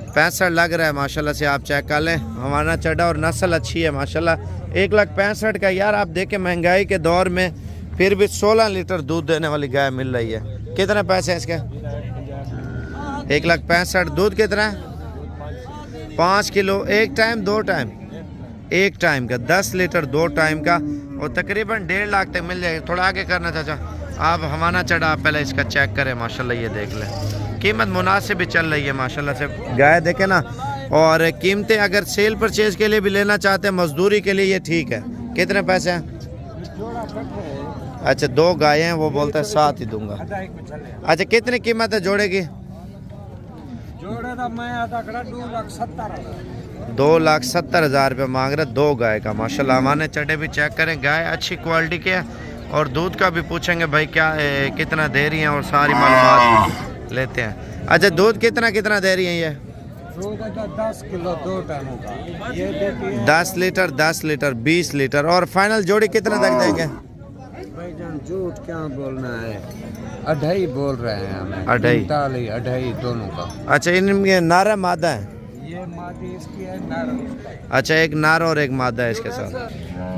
65 लग रहा है माशाल्लाह से, आप चेक कर लें। हवाना चढ़ा और नस्ल अच्छी है माशाल्लाह। 1,65,000 का। यार आप देखें महंगाई के दौर में फिर भी 16 लीटर दूध देने वाली गाय मिल रही है। कितने पैसे हैं इसके? 1,65,000। दूध कितना है? 5 किलो। 1 time 2 time? 1 टाइम का 10 लीटर 2 टाइम का, और तकरीबन 1.5 लाख तक मिल जाएगा। थोड़ा आगे करना चाचा आप। हवाना चढ़ा आप पहले इसका चेक करें माशाल्लाह, ये देख लें। कीमत मुनासिब भी चल रही है माशाल्लाह से। गाय देखें ना, और कीमतें अगर सेल परचेज के लिए भी लेना चाहते हैं, मजदूरी के लिए ये ठीक है। कितने पैसे हैं? अच्छा 2 गायें हैं, वो बोलता है 7 ही दूंगा। अच्छा कितनी कीमत है जोड़े की? 2,70,000 रुपये मांग रहे 2 गाय का माशाल्लाह। हमारे चढ़े भी चेक करें, गाय अच्छी क्वालिटी के है। और दूध का भी पूछेंगे भाई क्या कितना दे रही हैं, और सारी मालूमात लेते हैं। अच्छा दूध कितना कितना दे रही हैं ये? 10 किलो 2 टाइम का। ये देखिए 10 लीटर 10 लीटर 20 लीटर। और फाइनल जोड़ी कितना तक देंगे? भाईजान झूठ क्या बोलना है, 2.5 बोल रहे हैं हमें। 2.5 दोनों का। अच्छा इनमें नारा मादा है? ये मादी इसकी है, नर। अच्छा एक नार और एक मादा है इसके साथ।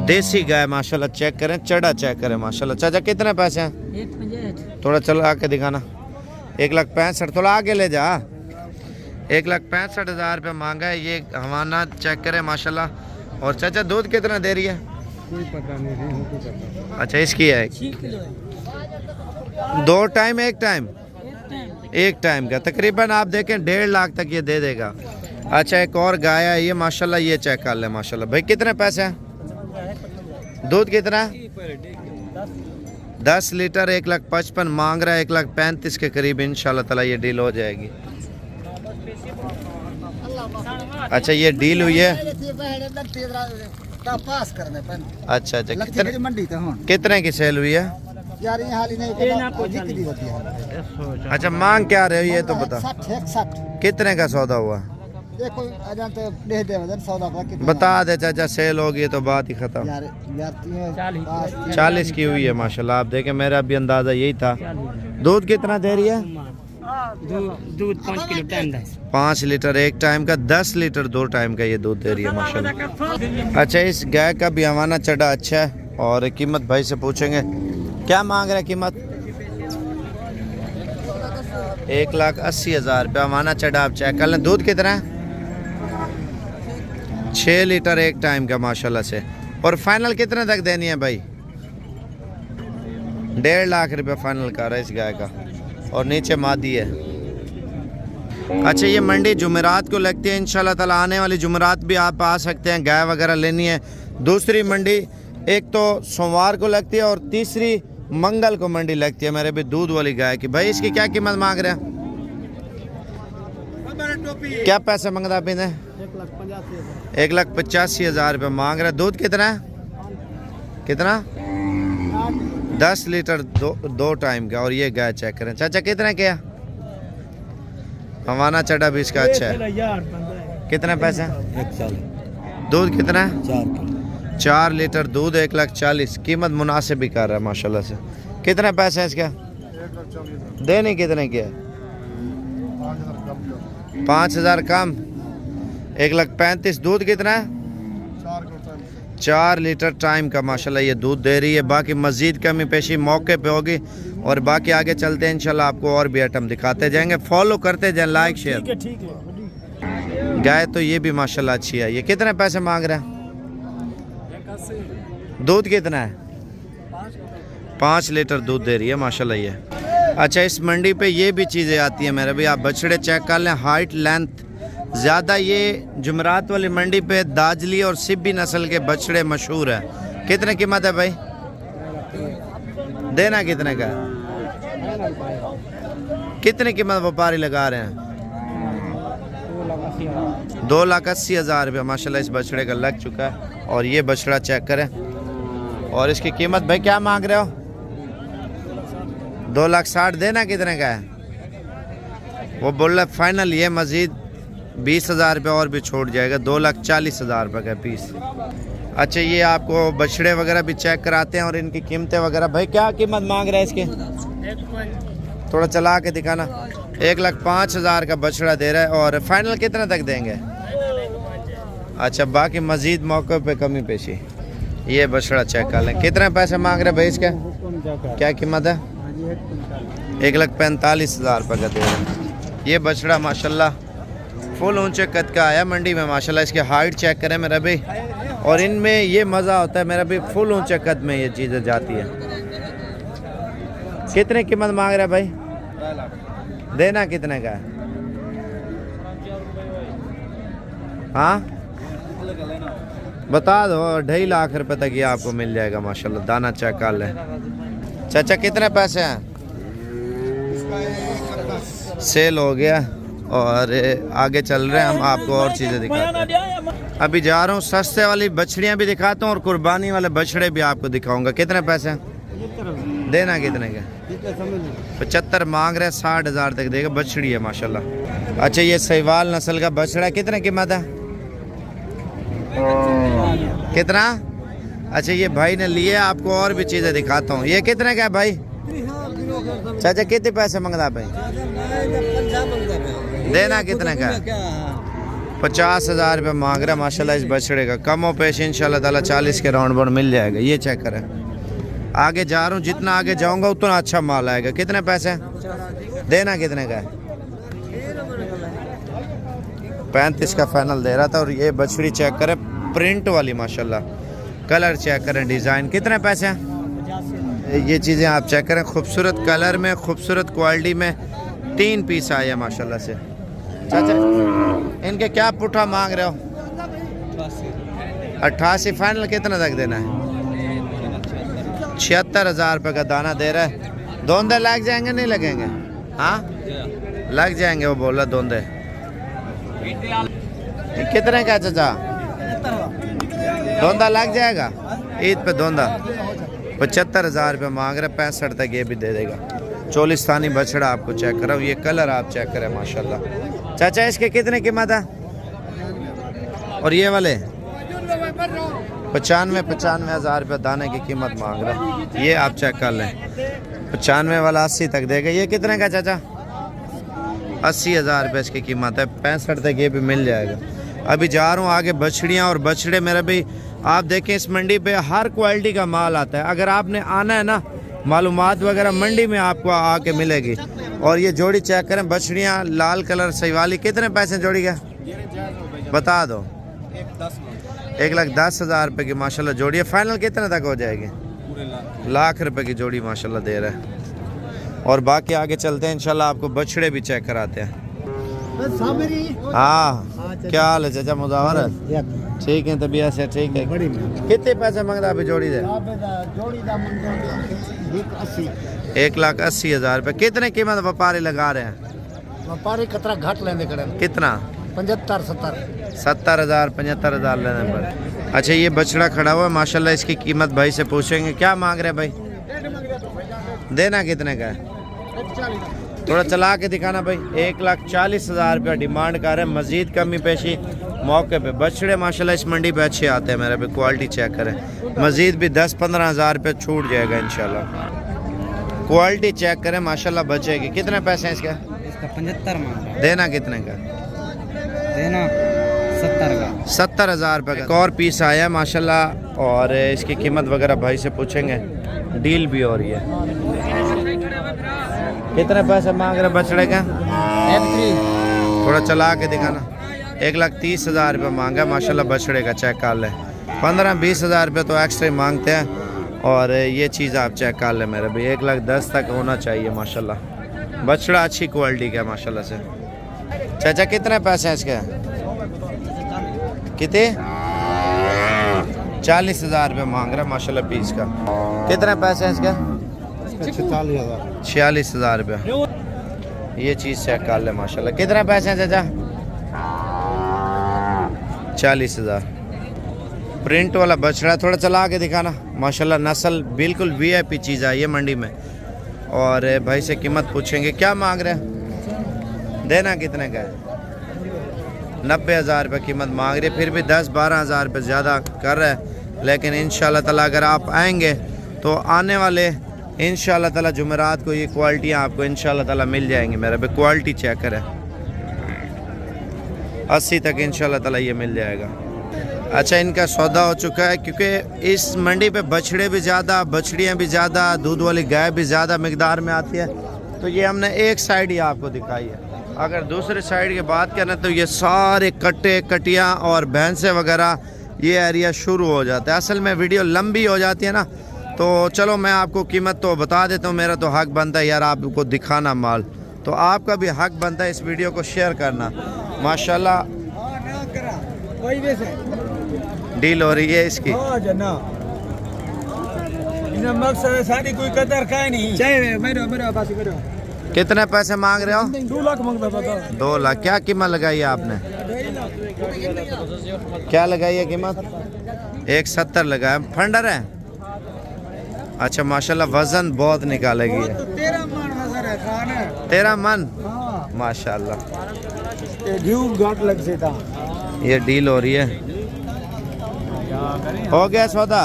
देसी गाय माशाल्लाह, चेक करें, चढ़ा चेक करें माशाल्लाह। चाचा कितने पैसे हैं? थोड़ा चलो आके दिखाना। 1,65,000। थोड़ा आगे ले जा। 1,65,000 रुपये मांगा है ये। हवाना चेक करें माशाल्लाह। और चाचा दूध कितना दे रही है? कोई पता नहीं। अच्छा इसकी है 2 टाइम 1 टाइम? 1 टाइम का। तकरीबन आप देखें 1.5 लाख तक ये दे देगा। अच्छा एक और गाय है ये माशाल्लाह, ये चेक कर ले माशाल्लाह। भाई कितने पैसे हैं? दूध कितना है? 10 लीटर। 1,55,000 मांग रहा है। 1,35,000 के करीब इंशाल्लाह ताला ये डील हो जाएगी। अच्छा ये डील हुई है। पास करने पर अच्छा अच्छा, कितने मंडी तो हूं कितने की सेल हुई है? यार ये हाल ही नहीं बिक्री होती है। अच्छा, मांग क्या रहे हो ये तो बता। 60 कितने का सौदा हुआ? देखो अजान तो दे दे वजन सौदा का कितना बता दे चाचा, सेल होगी तो बात ही खत्म। यार 40 की हुई है माशाल्लाह। आप देखें, मेरा भी अंदाजा यही था। दूध कितना दे रही है? दूध 5 किलो टाइम है। 5 लीटर एक टाइम का, 10 लीटर 2 टाइम का ये दूध दे रही है माशाल्लाह। अच्छा, इस गाय का भी हवाना चढ़ा अच्छा है और कीमत भाई से पूछेंगे। क्या मांग रहा है कीमत? 1,80,000 रुपया हवाना चढ़ा। आप चेक कर लें। दूध कितना है? 6 लीटर एक टाइम का माशाल्लाह से। और फाइनल कितने तक देनी है भाई? 1.5 लाख रुपया फाइनल कर रहा है इस गाय का और नीचे मादी है। अच्छा, ये मंडी जुमेरात को लगती है। इंशाल्लाह ताला आने वाली जुमेरात भी आप आ सकते हैं, गाय वगैरह लेनी है। दूसरी मंडी एक तो सोमवार को लगती है और तीसरी मंगल को मंडी लगती है मेरे भी दूध वाली गाय की। भाई इसकी क्या कीमत मांग रहे हैं? क्या पैसे मांग रहा है? 1,85,000 रुपये मांग रहा है। दूध कितना है? कितना? 10 लीटर दो टाइम का। और ये गाय चेक करें चाचा, कितना क्या हवाना चढ़ा भी इसका अच्छा है। कितने पैसे? दूध कितना है? 4 लीटर दूध, 1,40,000। कीमत मुनासिब भी कर रहा है माशाल्लाह से। कितने पैसे हैं इसका? देने कितने के? 5,000 कम, 1,35,000। दूध कितना है? 4 लीटर टाइम का माशाल्लाह ये दूध दे रही है। बाकी मज़ीद कमी पेशी मौके पे होगी और बाकी आगे चलते हैं इंशाल्लाह, आपको और भी आइटम दिखाते जाएंगे। फॉलो करते जाएं, लाइक शेयर। गाय तो ये भी माशाल्लाह अच्छी है। ये कितने पैसे मांग रहे हैं? दूध कितना है? 5 लीटर दूध दे रही है माशाल्लाह ये। अच्छा, इस मंडी पे ये भी चीज़ें आती हैं मेरे भाई। आप बछड़े चेक कर लें, हाइट लेंथ ज़्यादा ये जुमरात वाली मंडी पे दाजली और सिब्बी नस्ल के बछड़े मशहूर हैं। कितने कीमत है भाई? देना कितने का? कितने कीमत व्यापारी लगा रहे हैं? 2,80,000 रुपये माशाल्लाह इस बछड़े का लग चुका है। और ये बछड़ा चेक करें। और इसकी कीमत भाई क्या मांग रहे हो? 2,60,000। देना कितने का है? वो बोल रहा है फाइनल ये मज़ीद 20,000 रुपये और भी छोड़ जाएगा। 2,40,000 रुपये का पीस। अच्छा, ये आपको बछड़े वगैरह भी चेक कराते हैं और इनकी कीमतें वगैरह। भाई क्या कीमत मांग रहा है इसके? थोड़ा चला के दिखाना। 1,05,000 का बछड़ा दे रहा है। और फाइनल कितने तक देंगे? अच्छा, बाकी मज़ीद मौके पे कमी पेशी। ये बछड़ा चेक कर लें। कितने पैसे मांग रहे भाई इसका? क्या कीमत है? 1,45,000 रुपये का दे रहे हैं। ये बछड़ा माशाल्लाह फुल ऊंचे कद का आया मंडी में माशाल्लाह। इसकी हाइट चेक करें मेरा भाई। और इनमें ये मज़ा होता है मेरा भाई, फुल ऊंचे कद में ये चीज़ें जाती है। कितने कीमत मांग रहा है भाई? देना कितने का है? हाँ बता दो। 2.5 लाख रुपए तक ये आपको मिल जाएगा माशाल्लाह। दाना चेक कर लें। चाचा कितने पैसे हैं? सेल हो गया और आगे चल रहे हैं हम, आपको और चीज़ें दिखाते हैं। अभी जा रहा हूँ, सस्ते वाली बछड़ियाँ भी दिखाता हूँ और कुर्बानी वाले बछड़े भी आपको दिखाऊंगा। कितने पैसे हैं? देना कितने का? 75 मांग रहे हैं। 60,000 तक देगा। बछड़ी है माशाल्लाह। अच्छा, ये सहीवाल नस्ल का बछड़ा कितने कीमत है? कितना? अच्छा, ये भाई ने लिए। आपको और भी चीज़ें दिखाता हूँ। ये कितने का है भाई? चाचा कितने पैसे मांग रहा भाई? देना कितने का? 50,000 रुपये मांग रहा है माशाल्लाह इस बछड़े का। कमो पेश इंशाल्लाह ताला 40 के राउंड बाउंड मिल जाएगा। ये चेक करें। आगे जा रहा हूँ, जितना आगे जाऊँगा उतना अच्छा माल आएगा। कितने पैसे? देना कितने का है? 35 का फाइनल दे रहा था। और ये बछड़ी चेक करें, प्रिंट वाली माशाल्लाह। कलर चेक करें, डिज़ाइन। कितने पैसे हैं? ये चीज़ें आप चेक करें, खूबसूरत कलर में, खूबसूरत क्वालिटी में 3 पीस आए हैं माशाल्लाह से। चाचा इनके क्या पुट्ठा मांग रहे हो? 88। फाइनल कितना तक देना है? 76,000 रुपये का दाना दे रहा है। दोंदे लग जाएंगे नहीं लगेंगे? हाँ लग जाएंगे। वो बोला दोंदे। कितने का चाचा? धोंदा लग जाएगा ईद पे धोंदा। 75,000 रुपये मांग रहे, 65 तक ये भी दे देगा। चोलिस्तानी बछड़ा आपको चेक कराओ, ये कलर आप चेक करें माशाल्लाह। चाचा इसके कितने कीमत है? और ये वाले 95,000 रुपये दाने की कीमत मांग रहा है। ये आप चेक कर लें, 95 वाला 80 तक देगा। ये कितने का चाचा? 80,000 रुपये इसकी कीमत है, 65 तक ये भी मिल जाएगा। अभी जा रहा हूँ आगे बछड़ियाँ और बछड़े मेरे भी। आप देखें इस मंडी पे हर क्वालिटी का माल आता है। अगर आपने आना है ना, मालूमात वगैरह मंडी में आपको आके मिलेगी। और ये जोड़ी चेक करें, बछड़ियाँ लाल कलर सही वाली, कितने पैसे जोड़ी का बता दो? 1,10,000 रुपये की माशाल्लाह जोड़ी है। फाइनल कितने तक हो जाएगी? लाख रुपए की जोड़ी माशाल्लाह दे रहा है। और बाकी आगे चलते हैं इंशाल्लाह, आपको बछड़े भी चेक कराते हैं। हाँ क्या हाल है चाचा? मुजावर है? ठीक है, तबीयत से ठीक है। कितने पैसे मांग रहा अभी जोड़ी दे? 1,80,000 रुपये। कितने कीमत व्यापारी लगा रहे हैं? व्यापारी कतरा घट लेने कितना? 75-70। 70,000 75,000 लेने पर। अच्छा ये बछड़ा खड़ा हुआ है माशाल्लाह, इसकी कीमत भाई से पूछेंगे। क्या मांग रहे भाई? देना कितने का है? थोड़ा चला के दिखाना भाई। 1,40,000 रुपया डिमांड कर रहे हैं। मजीद कमी पेशी मौके पे। बछड़े माशाल्लाह इस मंडी पे अच्छे आते हैं मेरे पे, क्वालिटी चेक करें। मजीद भी 10-15,000 रुपये छूट जाएगा इंशाल्लाह। क्वालिटी चेक करें माशाल्लाह बचेगी। कितने पैसे हैं इसका? 75 मांग रहा। देना कितने का? देना 70 का। 70,000 रुपये का। एक और पीस आया है माशाल्लाह, और इसकी कीमत वगैरह भाई से पूछेंगे। डील भी हो रही है। कितने पैसे मांग रहे बछड़े का? थोड़ा चला के दिखाना। 1,30,000 रुपये मांगा माशाल्लाह बछड़े का, चेक कर लें। 15-20,000 रुपये तो एक्स्ट्रा ही मांगते हैं। और ये चीज़ आप चेक कर लें मेरे भाई, 1,10,000 तक होना चाहिए माशाल्लाह। बछड़ा अच्छी क्वालिटी का माशाल्लाह से। चाचा कितने पैसे हैं इसके? कितने? 40,000 रुपये मांग रहा है माशाल्लाह पीस का। कितने पैसे हैं इसके? 46,000 रुपये। ये चीज़ चेक कर ले माशाल्लाह। कितने पैसे हैं चाचा? 40,000। प्रिंट वाला बछड़ा, थोड़ा चला के दिखाना। माशाल्लाह नस्ल बिल्कुल VIP चीज़ आई है मंडी में। और भाई से कीमत पूछेंगे। क्या मांग रहे हैं? देना कितने का है? 90,000 रुपये कीमत मांग रही है। फिर भी 10-12,000 रुपये ज़्यादा कर रहा है। लेकिन इंशाल्लाह ताला अगर आप आएंगे तो आने वाले इंशाल्लाह ताला जुमेरात को ये क्वालिटियाँ आपको इंशाल्लाह ताला मिल जाएंगी मेरे पे। क्वालिटी चेक करें, 80 तक इंशाल्लाह ताला ये मिल जाएगा। अच्छा इनका सौदा हो चुका है, क्योंकि इस मंडी पे बछड़े भी ज़्यादा, बछड़ियाँ भी ज़्यादा, दूध वाली गाय भी ज़्यादा मिकदार में आती है। तो ये हमने एक साइड ही आपको दिखाई है। अगर दूसरी साइड की बात करें तो ये सारे कट्टे कटियाँ और भैंसें वगैरह ये एरिया शुरू हो जाता है। असल में वीडियो लंबी हो जाती है ना, तो चलो मैं आपको कीमत तो बता देता हूँ। मेरा तो हक बनता है यार आपको दिखाना माल, तो आपका भी हक बनता है इस वीडियो को शेयर करना। माशाल्लाह डील हो रही है इसकी। सारी कोई कदर का नहीं। कितने पैसे मांग रहे हो? 2 लाख मांगता बता। 2 लाख। क्या कीमत लगाई है आपने? क्या लगाई है कीमत? 170 लगाया। फंडर है? अच्छा माशाल्लाह वजन बहुत निकालेगी। 13 मन माशाल्लाह। ये डील हो रही है। हो गया सौदा?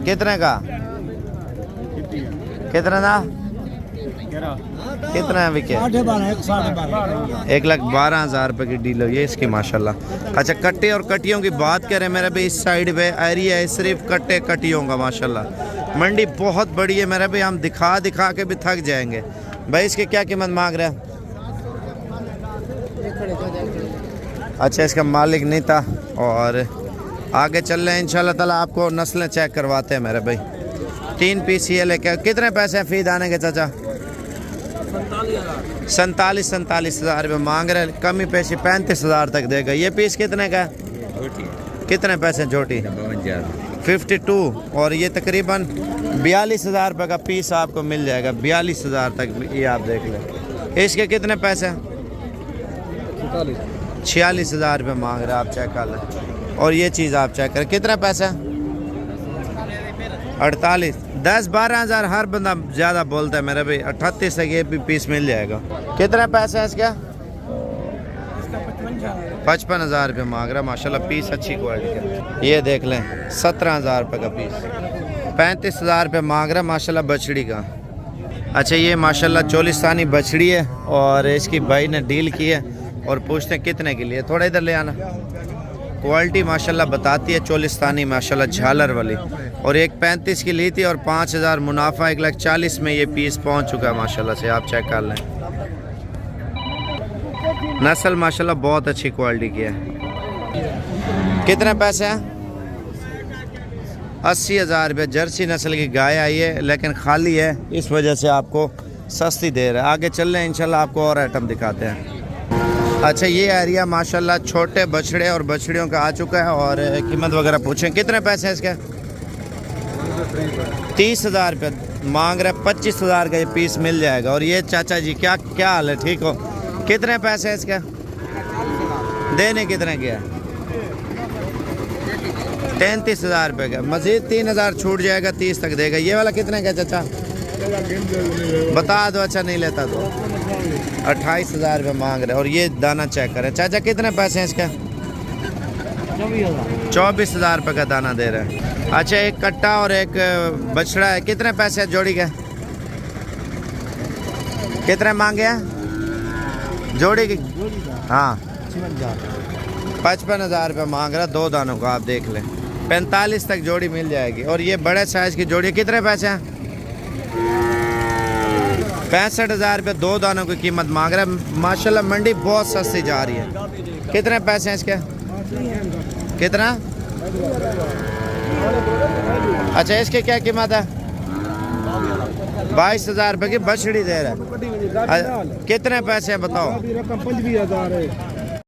कितने का? कितने का? कितना है विके? 1,12,000 रुपये की डील हुई है इसकी माशाल्लाह। अच्छा कट्टे और कटियों की बात करें मेरे भाई, इस साइड पे एरिया है सिर्फ कट्टे कटियों का माशाल्लाह। मंडी बहुत बड़ी है मेरे भाई, हम दिखा दिखा के भी थक जाएंगे। भाई इसकी क्या कीमत मांग रहे हैं? अच्छा इसका मालिक नहीं था। और आगे चल रहे हैं इंशाल्लाह ताला, आपको नस्लें चेक करवाते हैं मेरे भाई। 3 पीस ये लेके। कितने पैसे हैं फी दाने के चाचा? 47,000 रुपये मांग रहे हैं। कमी पेशी 35,000 तक देगा। ये पीस कितने का है? कितने पैसे झोटी? 52। और ये तकरीबन 42,000 रुपये का पीस आपको मिल जाएगा। 42,000 तक ये आप देख लें। इसके कितने पैसे? 46,000 रुपये मांग रहे हैं, आप चेक कर लें। और ये चीज़ आप चेक करें, कितना पैसा? 48। 10-12 हज़ार हर बंदा ज़्यादा बोलता है मेरा भाई। 38 तक ये भी पीस मिल जाएगा। कितना पैसा है इसका? 55 हज़ार रुपये मांग रहा। माशाल्लाह पीस अच्छी क्वालिटी का। ये देख लें 17 हज़ार रुपये का पीस। 35 हज़ार रुपये मांग रहा माशाल्लाह बछड़ी का। अच्छा ये माशाल्लाह चोलिस्तानी बछड़ी है और इसकी भाई ने डील की है और पूछते हैं कितने के लिए। थोड़ा इधर ले आना। क्वालिटी माशाल्लाह बताती है चोलिस्तानी माशाल्लाह झालर वाली। और एक 35 की ली थी और 5000 मुनाफा 1,40,000 में ये पीस पहुंच चुका है माशाल्लाह से। आप चेक कर लें, नस्ल माशाल्लाह बहुत अच्छी क्वालिटी की है। कितने पैसे हैं? 80 हज़ार रुपये। जर्सी नस्ल की गाय आई है लेकिन खाली है, इस वजह से आपको सस्ती दे रहा है। आगे चल रहे हैं इंशाल्लाह, आपको और आइटम दिखाते हैं। अच्छा ये एरिया माशाल्लाह छोटे बछड़े और बछड़ियों का आ चुका है और कीमत वगैरह पूछें। कितने पैसे हैं इसके? 30 हज़ार रुपये मांग रहे। 25 हज़ार का ये पीस मिल जाएगा। और ये चाचा जी क्या क्या हाल है? ठीक हो? कितने पैसे हैं इसके? देने कितने के? 33 हज़ार रुपये का। मज़ीद 3 हज़ार छूट जाएगा, 30 तक देगा। ये वाला कितने का चाचा? बता दो। अच्छा नहीं लेता तो 28 हज़ार रुपये मांग रहे। और ये दाना चेक करें चाचा, कितने पैसे हैं इसका? 24 हज़ार रुपये का दाना दे रहे हैं। अच्छा एक कट्टा और एक बछड़ा है, कितने पैसे है जोड़ी के? कितने मांगे हैं जोड़ी की? हाँ 55 हज़ार रुपये मांग रहा 2 दानों को। आप देख लें 45 तक जोड़ी मिल जाएगी। और ये बड़े साइज़ की जोड़ी कितने पैसे हैं? 65 हज़ार रुपये 2 दानों की कीमत मांग रहा है। माशाल्लाह मंडी बहुत सस्ती जा रही है। कितने पैसे हैं इसके? कितना? अच्छा इसकी क्या कीमत है? 22 हज़ार रुपये की बछड़ी दे रहा है। कितने पैसे हैं बताओ? रकम 25,000 है।